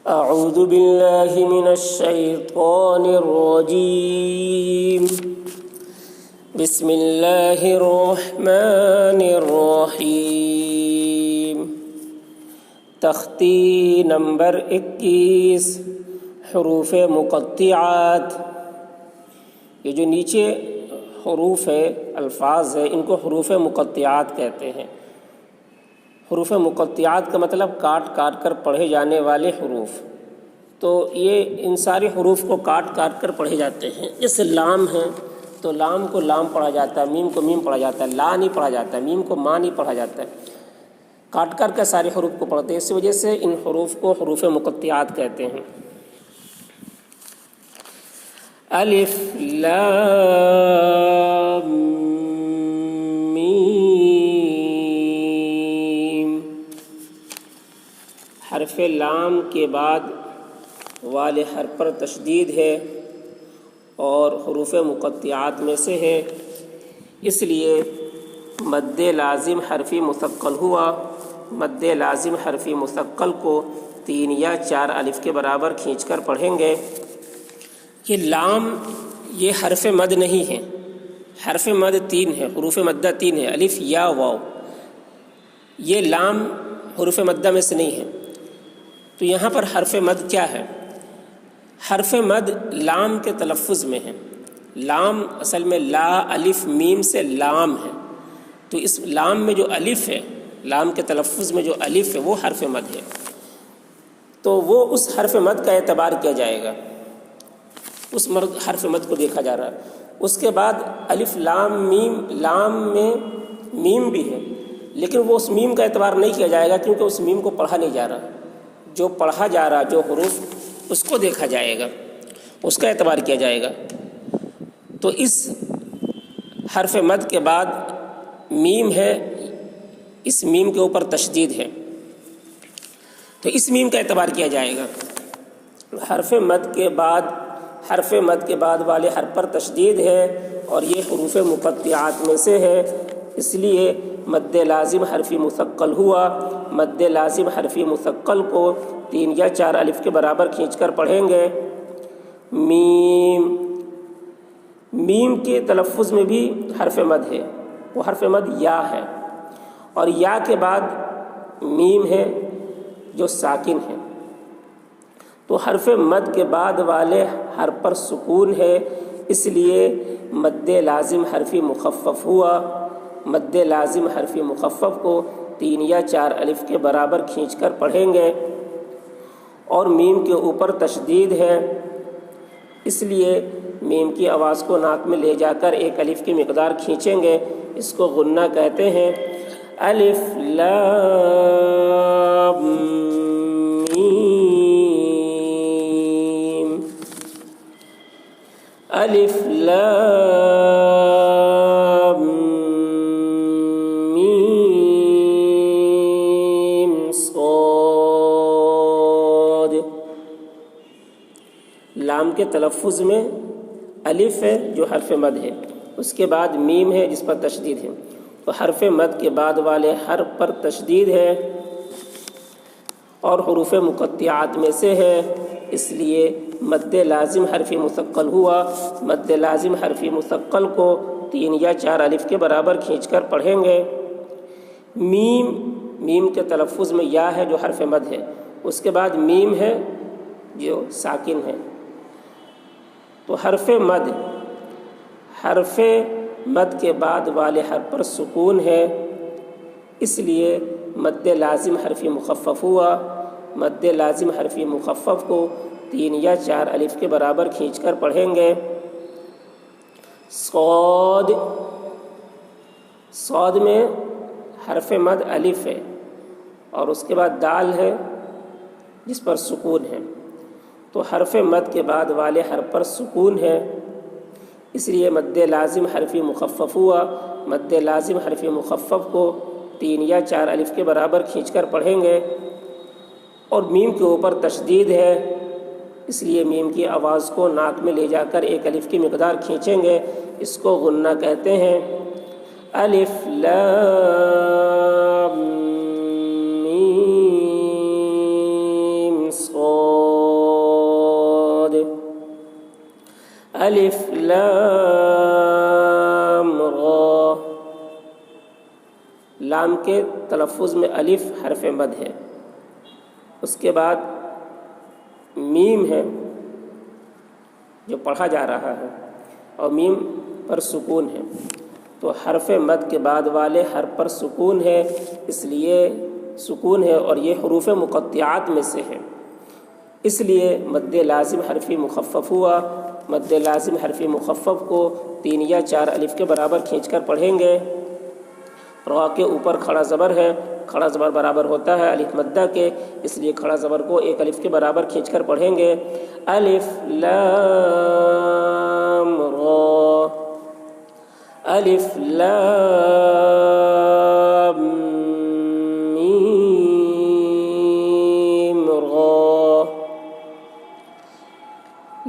اعوذ باللہ من الشیطان الرجیم بسم اللہ الرحمن الرحیم۔ تختی نمبر 21، حروف مقطعات۔ یہ جو نیچے حروف ہے، الفاظ ہے، ان کو حروف مقطعات کہتے ہیں۔ حروف مقطعات کا مطلب کاٹ کاٹ کر پڑھے جانے والے حروف۔ تو یہ ان سارے حروف کو کاٹ کاٹ کر پڑھے جاتے ہیں۔ جیسے لام ہے تو لام کو لام پڑھا جاتا ہے، میم کو میم پڑھا جاتا ہے، لا نہیں پڑھا جاتا ہے، میم کو ما نہیں پڑھا جاتا ہے، کاٹ کر کے سارے حروف کو پڑھتے ہیں۔ اس وجہ سے ان حروف کو حروف مقطعات کہتے ہیں۔ الف لام میم۔ حرف لام کے بعد والے حرف پر تشدید ہے اور حروف مقطعات میں سے ہے، اس لیے مد لازم حرفی مثقل ہوا۔ مد لازم حرفی مثقل کو 3 یا 4 الف کے برابر کھینچ کر پڑھیں گے۔ یہ لام یہ حرف مد نہیں ہے، حرف مد 3 ہے، حروف مدہ 3 ہے، الف یا واو۔ یہ لام حروف مدہ میں سے نہیں ہے۔ تو یہاں پر حرف مد کیا ہے؟ حرف مد لام کے تلفظ میں ہے۔ لام اصل میں لا الف میم سے لام ہے، تو اس لام میں جو الف ہے، لام کے تلفظ میں جو الف ہے وہ حرف مد ہے، تو وہ اس حرف مد کا اعتبار کیا جائے گا، اس حرف مد کو دیکھا جا رہا ہے۔ اس کے بعد الف لام میم، لام میں میم بھی ہے لیکن وہ اس میم کا اعتبار نہیں کیا جائے گا کیونکہ اس میم کو پڑھا نہیں جا رہا۔ جو پڑھا جا رہا جو حروف اس کو دیکھا جائے گا، اس کا اعتبار کیا جائے گا۔ تو اس حرف مد کے بعد میم ہے، اس میم کے اوپر تشدید ہے، تو اس میم کا اعتبار کیا جائے گا۔ حرف مد کے بعد والے حرف پر تشدید ہے اور یہ حروف مقطعات میں سے ہے، اس لیے مد لازم حرفی مثقل ہوا۔ مد لازم حرفی مثقل کو 3 یا 4 الف کے برابر کھینچ کر پڑھیں گے۔ میم، میم کے تلفظ میں بھی حرف مد ہے، وہ حرف مد یا ہے، اور یا کے بعد میم ہے جو ساکن ہے، تو حرف مد کے بعد والے حرف پر سکون ہے، اس لیے مد لازم حرفی مخفف ہوا۔ مد لازم حرفی مخفف کو 3 یا 4 الف کے برابر کھینچ کر پڑھیں گے، اور میم کے اوپر تشدید ہے، اس لیے میم کی آواز کو ناک میں لے جا کر 1 الف کی مقدار کھینچیں گے، اس کو غنہ کہتے ہیں۔ الف لام میم، الف لام میم صاد۔ لام کے تلفظ میں الف ہے جو حرف مد ہے، اس کے بعد میم ہے جس پر تشدید ہے، تو حرف مد کے بعد والے حرف پر تشدید ہے اور حروف مقطعات میں سے ہے، اس لیے مد لازم حرفی مثقل ہوا۔ مد لازم حرفی مثقل کو 3 یا 4 الف کے برابر کھینچ کر پڑھیں گے۔ میم، میم کے تلفظ میں یا ہے جو حرف مد ہے، اس کے بعد میم ہے جو ساکن ہے، تو حرف مد کے بعد والے حرف پر سکون ہے، اس لیے مد لازم حرفی مخفف ہوا۔ مد لازم حرفی مخفف کو 3 یا 4 الف کے برابر کھینچ کر پڑھیں گے۔ صاد، صاد میں حرف مد الف ہے اور اس کے بعد دال ہے جس پر سکون ہے، تو حرف مد کے بعد والے حرف پر سکون ہے، اس لیے مد لازم حرفی مخفف ہوا۔ مد لازم حرفی مخفف کو 3 یا 4 الف کے برابر کھینچ کر پڑھیں گے، اور میم کے اوپر تشدید ہے، اس لیے میم کی آواز کو ناک میں لے جا کر 1 الف کی مقدار کھینچیں گے، اس کو غنہ کہتے ہیں۔ الف لام میم صاد۔ الف لام را، لام کے تلفظ میں الف حرف مد ہے، اس کے بعد میم ہے جو پڑھا جا رہا ہے اور میم پر سکون ہے، تو حرف مد کے بعد والے حرف پر سکون ہے، اس لیے سکون ہے اور یہ حروف مقطعات میں سے ہے، اس لیے مد لازم حرفی مخفف ہوا۔ مد لازم حرفی مخفف کو 3 یا 4 الف کے برابر کھینچ کر پڑھیں گے۔ را کے اوپر کھڑا زبر ہے، کھڑا زبر برابر ہوتا ہے الف مدہ کے، اس لیے کھڑا زبر کو 1 الف کے برابر کھینچ کر پڑھیں گے۔ الف لام را، الف لام میم را۔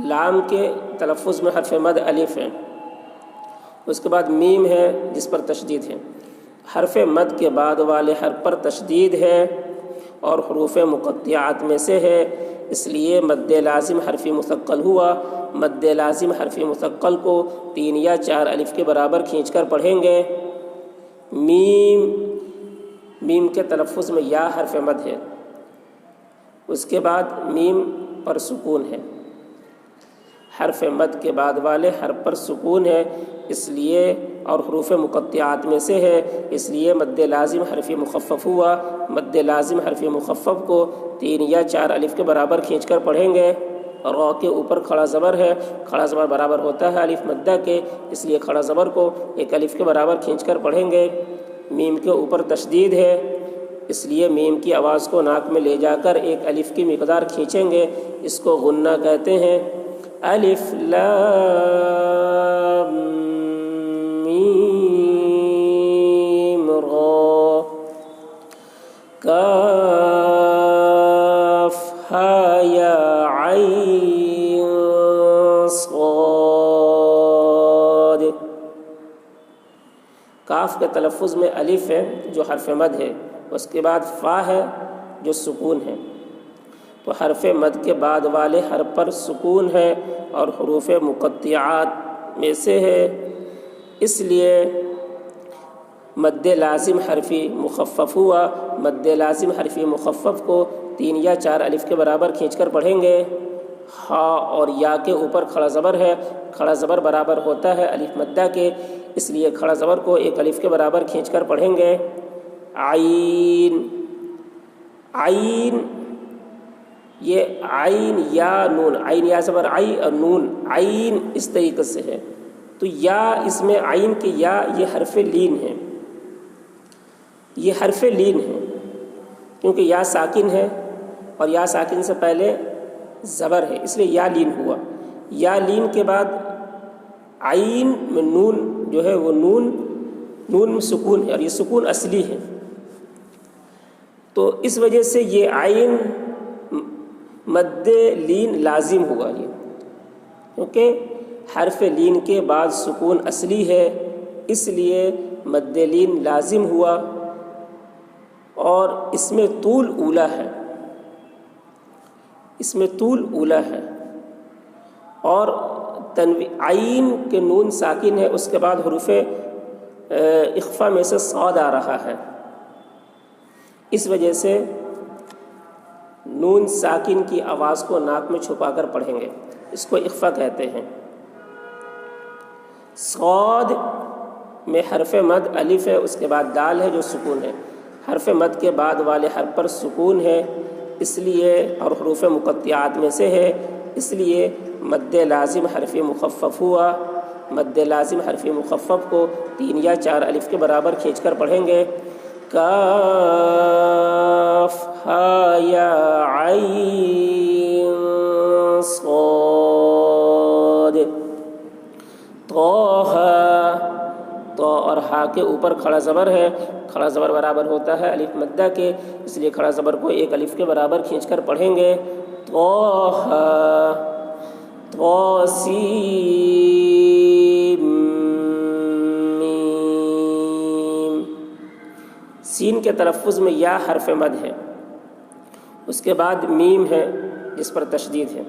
لام کے تلفظ میں حرف مد الف ہے، اس کے بعد میم ہے جس پر تشدید ہے، حرف مد کے بعد والے حرف پر تشدید ہے اور حروف مقطعات میں سے ہے، اس لیے مد لازم حرفی مثقل ہوا۔ مد لازم حرفی مثقل کو 3 یا 4 الف کے برابر کھینچ کر پڑھیں گے۔ میم، میم کے تلفظ میں یا حرف مد ہے، اس کے بعد میم پر سکون ہے، حرف مد کے بعد والے حرف پر سکون ہے، اس لیے اور حروف مقطعات میں سے ہے، اس لیے مد لازم حرفی مخفف ہوا۔ مد لازم حرفی مخفف کو 3 یا 4 الف کے برابر کھینچ کر پڑھیں گے۔ را کے اوپر کھڑا زبر ہے، کھڑا زبر برابر ہوتا ہے الف مدہ کے، اس لیے کھڑا زبر کو 1 الف کے برابر کھینچ کر پڑھیں گے۔ میم کے اوپر تشدید ہے، اس لیے میم کی آواز کو ناک میں لے جا کر 1 الف کی مقدار کھینچیں گے، اس کو غنہ کہتے ہیں۔ الف لام میم را، کاف ہا یا عین صاد۔ کاف کے تلفظ میں الف ہے جو حرف مد ہے، اس کے بعد فا ہے جو سکون ہے، تو حرف مد کے بعد والے حرف پر سکون ہے اور حروف مقطعات میں سے ہے، اس لیے مد لازم حرفی مخفف ہوا۔ مد لازم حرفی مخفف کو 3 یا 4 الف کے برابر کھینچ کر پڑھیں گے۔ ہا اور یا کے اوپر کھڑا زبر ہے، کھڑا زبر برابر ہوتا ہے الف مدہ کے، اس لیے کھڑا زبر کو 1 الف کے برابر کھینچ کر پڑھیں گے۔ عین، عین، یہ عین یا نون، عین یا زبر عی اور نون عین اس طریقے سے ہے، تو یا اس میں عین کے یا یہ حرف لین ہے، یہ حرف لین ہے کیونکہ یا ساکن ہے اور یا ساکن سے پہلے زبر ہے، اس لیے یا لین ہوا۔ یا لین کے بعد عین میں نون جو ہے وہ نون میں سکون ہے اور یہ سکون اصلی ہے، تو اس وجہ سے یہ عین مد لین لازم ہوا، یہ کیونکہ حرف لین کے بعد سکون اصلی ہے، اس لیے مد لین لازم ہوا اور اس میں طول اولا ہے، اس میں طول اولا ہے، اور عین کے نون ساکن ہے، اس کے بعد حروف اخفا میں سے صاد آ رہا ہے، اس وجہ سے نون ساکن کی آواز کو ناک میں چھپا کر پڑھیں گے، اس کو اخفا کہتے ہیں۔ صاد میں حرف مد الف ہے، اس کے بعد دال ہے جو سکون ہے، حرف مد کے بعد والے حرف پر سکون ہے، اس لیے اور حروف مقطعات میں سے ہے، اس لیے مد لازم حرف مخفف ہوا۔ مد لازم حرف مخفف کو 3 یا 4 الف کے برابر کھینچ کر پڑھیں گے۔ کاف ہا یا عین صاد۔ طٰ، تو اور ہا کے اوپر کھڑا زبر ہے، کھڑا زبر برابر ہوتا ہے الف مدہ کے، اس لیے کھڑا زبر کو 1 الف کے برابر کھینچ کر پڑھیں گے۔ طٰ، طاسیم میم۔ سین کے تلفظ میں یا حرف مد ہے، اس کے بعد میم ہے جس پر تشدید ہے،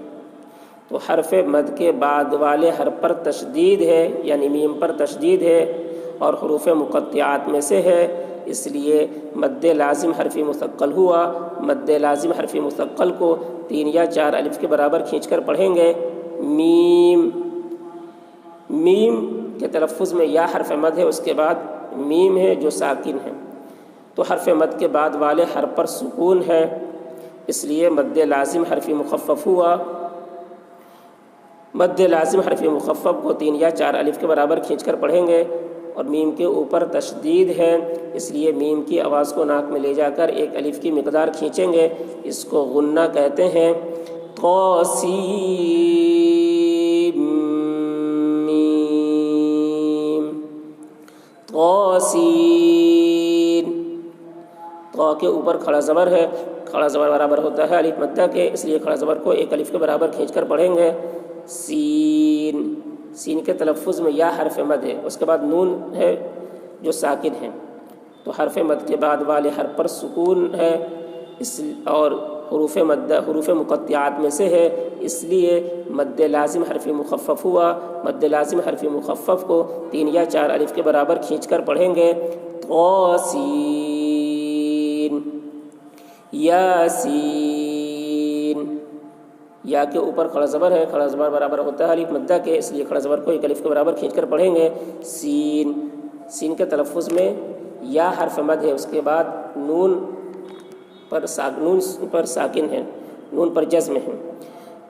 تو حرف مد کے بعد والے حرف پر تشدید ہے، یعنی میم پر تشدید ہے اور حروف مقطعات میں سے ہے، اس لیے مد لازم حرف مثقل ہوا۔ مد لازم حرف مثقل کو 3 یا 4 الف کے برابر کھینچ کر پڑھیں گے۔ میم، میم کے تلفظ میں یا حرف مد ہے، اس کے بعد میم ہے جو ساکن ہے، تو حرف مد کے بعد والے حرف پر سکون ہے، اس لیے مد لازم حرف مخفف ہوا۔ مد لازم حرف مخفف کو 3 یا 4 الف کے برابر کھینچ کر پڑھیں گے، اور میم کے اوپر تشدید ہے، اس لیے میم کی آواز کو ناک میں لے جا کر 1 الف کی مقدار کھینچیں گے، اس کو غنہ کہتے ہیں۔ طاسیم میم، طاسین، طا کے اوپر کھڑا زبر ہے، کھڑا زبر برابر ہوتا ہے الف مدہ کے، اس لیے کھڑا زبر کو 1 الف کے برابر کھینچ کر پڑھیں گے۔ سین، سین کے تلفظ میں یا حرف مد ہے، اس کے بعد نون ہے جو ساکن ہے، تو حرف مد کے بعد والے حرف پر سکون ہے، اور حروف مقطعات میں سے ہے، اس لیے مد لازم حرف مخفف ہوا۔ مد لازم حرف مخفف کو 3 یا 4 الف کے برابر کھینچ کر پڑھیں گے۔ طاسین، یاسین، یا کے اوپر کھڑا زبر ہے، کھڑا زبر برابر ہوتا ہے الف مدہ کے، اس لیے کھڑا زبر کو 1 الف کے برابر کھینچ کر پڑھیں گے۔ سین، سین کے تلفظ میں یا حرف مد ہے، اس کے بعد نون پر ساکن ہے، نون پر جزم ہے،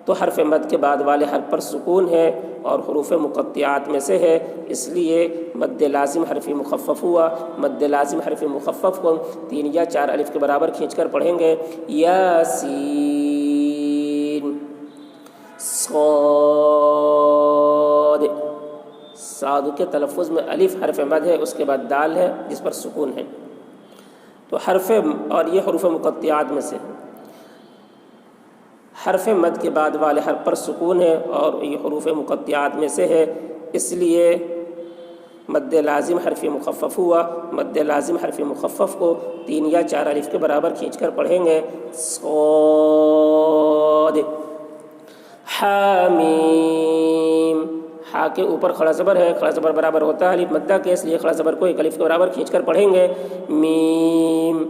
تو حرف مد کے بعد والے حرف پر سکون ہے اور حروف مقطعات میں سے ہے، اس لیے مد لازم حرف مخفف ہوا۔ مد لازم حرف مخفف کو 3 یا 4 الف کے برابر کھینچ کر پڑھیں گے۔ یاسین، صاد، صاد کے تلفظ میں الف حرف مد ہے، اس کے بعد دال ہے جس پر سکون ہے، تو حرف، اور یہ حروف مقطعات میں سے حرف مد کے بعد والے حرف پر سکون ہے اور یہ حروف مقطعات میں سے ہے، اس لیے مد لازم حرف مخفف ہوا۔ مد لازم حرف مخفف کو 3 یا 4 الف کے برابر کھینچ کر پڑھیں گے۔ صاد، حامیم، ہا کے اوپر کھڑا زبر ہے، کھڑا زبر برابر ہوتا ہے الف مدہ کے، اس لیے کھڑا زبر کو 1 الف کے برابر کھینچ کر پڑھیں گے۔ میم،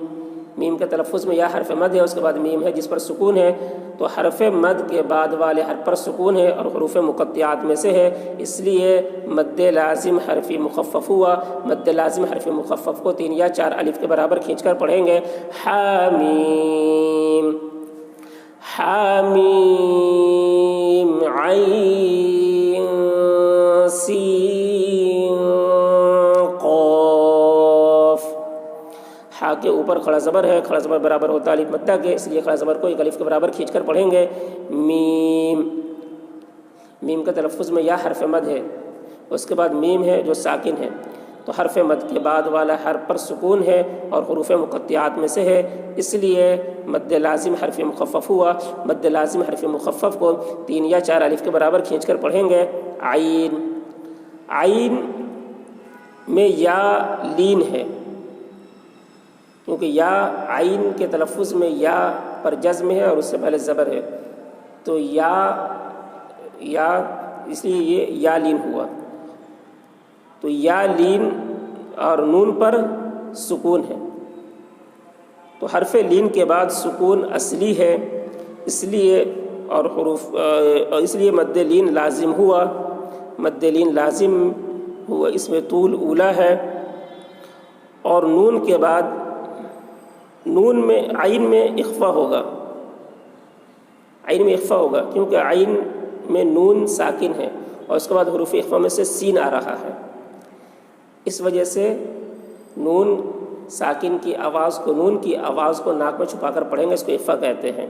میم کے تلفظ میں یا حرف مد ہے، اس کے بعد میم ہے جس پر سکون ہے، تو حرف مد کے بعد والے حرف پر سکون ہے اور حروف مقطعات میں سے ہے، اس لیے مد لازم حرف مخفف ہوا۔ مد لازم حرف مخفف کو 3 یا 4 الف کے برابر کھینچ کر پڑھیں گے۔ حامیم، حامیم، عین، سین، قاف، ہا کے اوپر کھڑا زبر ہے، کھڑا زبر برابر ہوتا ہے الف مدہ کے، اس لیے کھڑا زبر کو 1 الف کے برابر کھینچ کر پڑھیں گے۔ میم، میم کا تلفظ میں یا حرف مد ہے، اس کے بعد میم ہے جو ساکن ہے، تو حرف مد کے بعد والا حرف پر سکون ہے اور حروف مقطعات میں سے ہے، اس لیے مد لازم حرف مخفف ہوا۔ مد لازم حرف مخفف کو 3 یا 4 الف کے برابر کھینچ کر پڑھیں گے۔ عین، عین میں یا لین ہے، کیونکہ یا عین کے تلفظ میں یا پر جزم ہے اور اس سے پہلے زبر ہے، تو یا اس لیے یہ یا لین ہوا، تو یا لین اور نون پر سکون ہے، تو حرف لین کے بعد سکون اصلی ہے، اس لیے مد لین لازم ہوا۔ مد لین لازم ہوا، اس میں طول اولا ہے، اور نون کے بعد نون میں عین میں اخفا ہوگا، عین میں اخفا ہوگا کیونکہ عین میں نون ساکن ہے اور اس کے بعد حروف اخفا میں سے سین آ رہا ہے، اس وجہ سے نون ساکن کی آواز کو، نون کی آواز کو ناک میں چھپا کر پڑھیں گے، اس کو اخفا کہتے ہیں۔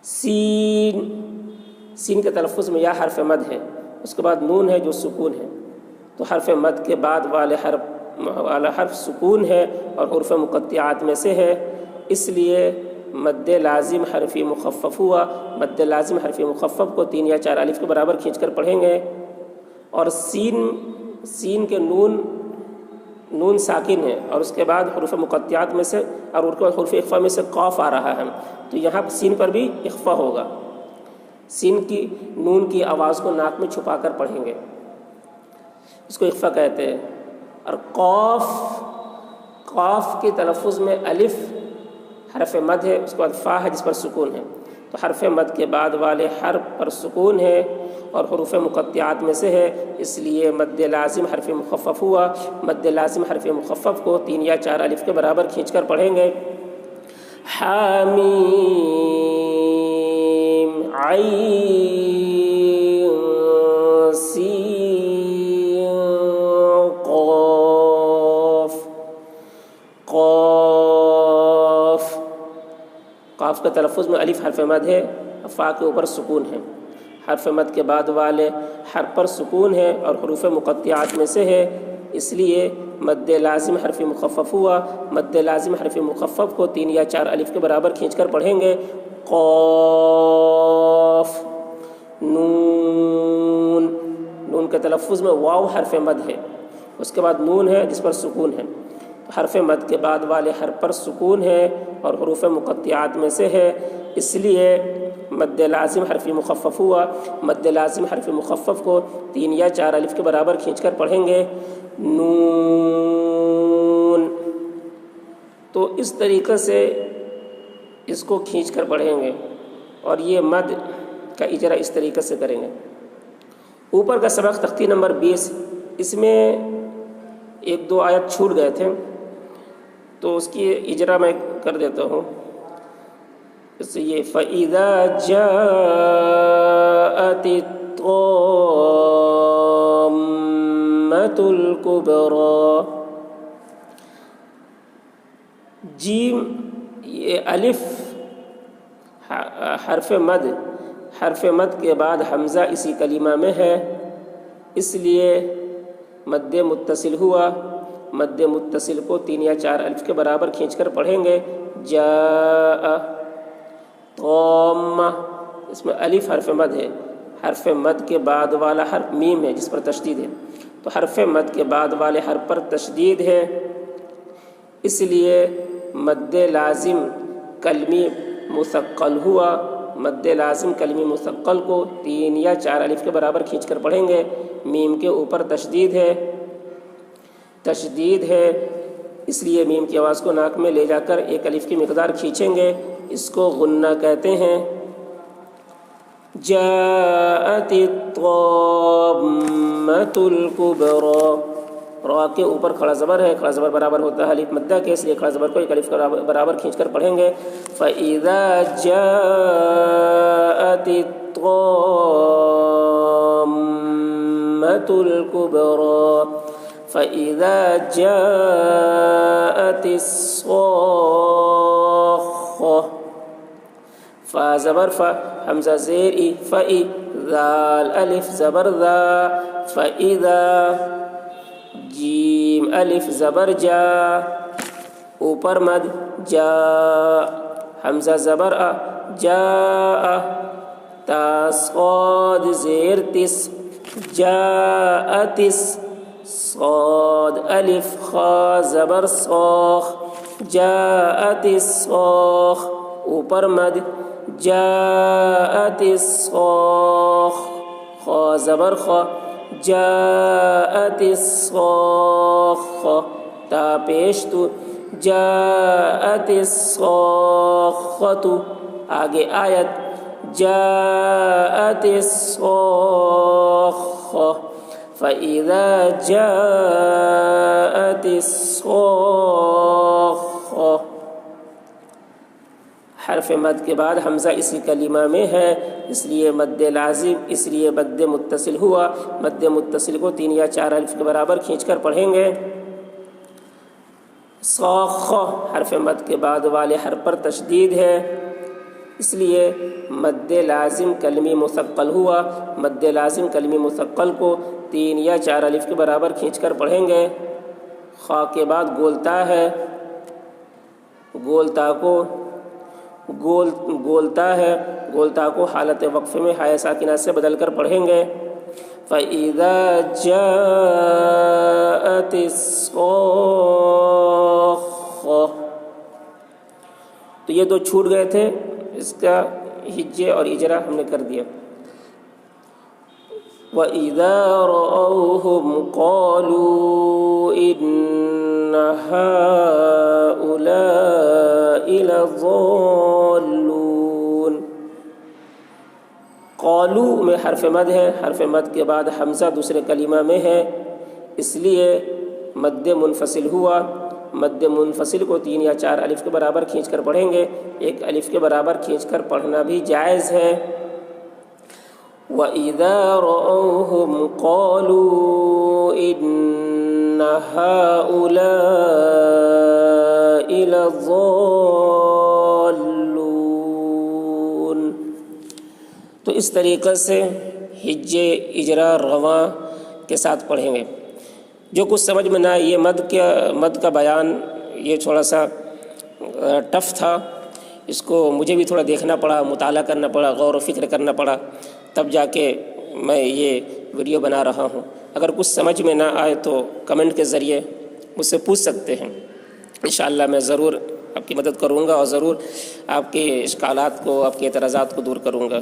سین، سین کے تلفظ میں یا حرف مد ہے، اس کے بعد نون ہے جو سکون ہے، تو حرف مد کے بعد والا حرف سکون ہے اور حروف مقطعات میں سے ہے، اس لیے مد لازم حرف مخفف ہوا۔ مد لازم حرف مخفف کو 3 یا 4 الف کے برابر کھینچ کر پڑھیں گے، اور سین کے نون ساکن ہے اور اس کے بعد حروف مقطعات میں سے اور حروف اخفا میں سے قاف آ رہا ہے، تو یہاں سین پر بھی اخفا ہوگا۔ نون کی آواز کو ناک میں چھپا کر پڑھیں گے، اس کو اخفا کہتے ہیں۔ اور قاف کے تلفظ میں الف حرف مد ہے، اس کے بعد فا ہے جس پر سکون ہے، تو حرف مد کے بعد والے حرف پر سکون ہے اور حروف مقطعات میں سے ہے، اس لیے مد لازم حرف مخفف ہوا۔ مد لازم حرف مخفف کو 3 یا 4 الف کے برابر کھینچ کر پڑھیں گے۔ حامیم عین سین قاف۔ قاف کا تلفظ میں الف حرف مد ہے، فا کے اوپر سکون ہے، حرف مد کے بعد والے حرف پر سکون ہے اور حروف مقطعات میں سے ہے، اس لیے مد لازم حرف مخفف ہوا۔ مد لازم حرف مخفف کو 3 یا 4 الف کے برابر کھینچ کر پڑھیں گے۔ قاف نون، نون کے تلفظ میں واو حرف مد ہے، اس کے بعد نون ہے جس پر سکون ہے، حرف مد کے بعد والے حرف پر سکون ہے اور حروف مقطعات میں سے ہے، اس لیے مد لازم حرف مخفف ہوا۔ مد لازم حرف مخفف کو 3 یا 4 الف کے برابر کھینچ کر پڑھیں گے۔ نون، تو اس طریقے سے اس کو کھینچ کر پڑھیں گے اور یہ مد کا اجرا اس طریقے سے کریں گے۔ اوپر کا سبق تختی نمبر 20، اس میں 1-2 آیت چھوٹ گئے تھے تو اس کی اجرا میں کر دیتا ہوں۔ اس سے یہ فَإِذَا جَاءَتِ الطَّامَّةُ الْكُبْرَى، جیم یہ الف حرف مد کے بعد حمزہ اسی کلمہ میں ہے، اس لیے مد متصل ہوا۔ مد متصل کو 3 یا 4 الف کے برابر کھینچ کر پڑھیں گے۔ جاء طامہ، اس میں الف حرف مد ہے، حرف مد کے بعد والا حرف میم ہے جس پر تشدید ہے، تو حرف مد کے بعد والے حرف پر تشدید ہے، اس لیے مد لازم کلمی مثقل ہوا۔ مد لازم کلمی مثقل کو 3 یا 4 الف کے برابر کھینچ کر پڑھیں گے۔ میم کے اوپر تشدید ہے، اس لیے میم کی آواز کو ناک میں لے جا کر 1 الف کی مقدار کھینچیں گے، اس کو غنہ کہتے ہیں۔ جاءت الطامة الكبرى، را کے اوپر کھڑا زبر ہے، کھڑا زبر برابر ہوتا ہے الف مدہ کے، اس لیے کھڑا زبر کو 1 الف برابر کھینچ کر پڑھیں گے۔ فَإِذَا جَاءَتِ الطَّامَّةُ الْكُبْرَى، فَإِذَا جَاءَتِ الصَّاخَّةُ، فا زبر فا، حمزہ زیر ای، فئی، ذال الف زبر ذا، فَإِذَا، جیم الف زبر جا، اوپر مد جا، حمزہ زبر آ، جا، تا صاد زیر تس، جا تس، صاد الف خا زبر صاخ، جا الصاخ، اوپر مد جاءت الصاخ، خا زبر خا، جاءت الصاخة، تا پیش تو، جاءت الصاخة، آگے آیت جاءت الصاخة، فَإِذَا جَاءَتِ الصَّاخَّةُ، حرف مد کے بعد حمزہ اسی کلمہ میں ہے، اس لیے مد لازم، اس لیے مد متصل ہوا۔ مد متصل کو 3 یا 4 الف کے برابر کھینچ کر پڑھیں گے۔ صاخہ، حرف مد کے بعد والے حرف پر تشدید ہے، اس لیے مد لازم کلمی مثقل ہوا۔ مد لازم کلمی مثقل کو 3 یا 4 الف کے برابر کھینچ کر پڑھیں گے۔ خا کے بعد گولتا ہے، گولتا کو حالت وقف میں ہائے ساکنہ سے بدل کر پڑھیں گے۔ فَإِذَا جَاءَتِ الصَّاخَّةُ، تو یہ 2 چھوٹ گئے تھے، اس کا ہجے اور اجرا ہم نے کر دیا۔ وَإِذَا رَأَوْهُمْ قَالُوا إِنَّ هَؤُلَاءِ لَضَالُّونَ۔ قالو میں حرف مد ہے، حرف مد کے بعد حمزہ دوسرے کلمہ میں ہے، اس لیے مد منفصل ہوا۔ مد منفصل کو 3 یا 4 الف کے برابر کھینچ کر پڑھیں گے، 1 الف کے برابر کھینچ کر پڑھنا بھی جائز ہے۔ وَإِذَا رَأَوْهُمْ قَالُوا إِنَّ هَؤُلَاءِ لَضَالُّونَ۔ تو اس طریقے سے ہجے، اجرا، رواں کے ساتھ پڑھیں گے۔ جو کچھ سمجھ میں نہ آئے، یہ مد کا بیان یہ تھوڑا سا ٹف تھا، اس کو مجھے بھی تھوڑا دیکھنا پڑا، مطالعہ کرنا پڑا، غور و فکر کرنا پڑا، تب جا کے میں یہ ویڈیو بنا رہا ہوں۔ اگر کچھ سمجھ میں نہ آئے تو کمنٹ کے ذریعے مجھ سے پوچھ سکتے ہیں، انشاءاللہ میں ضرور آپ کی مدد کروں گا اور ضرور آپ کے اشکالات کو، آپ کے اعتراضات کو دور کروں گا۔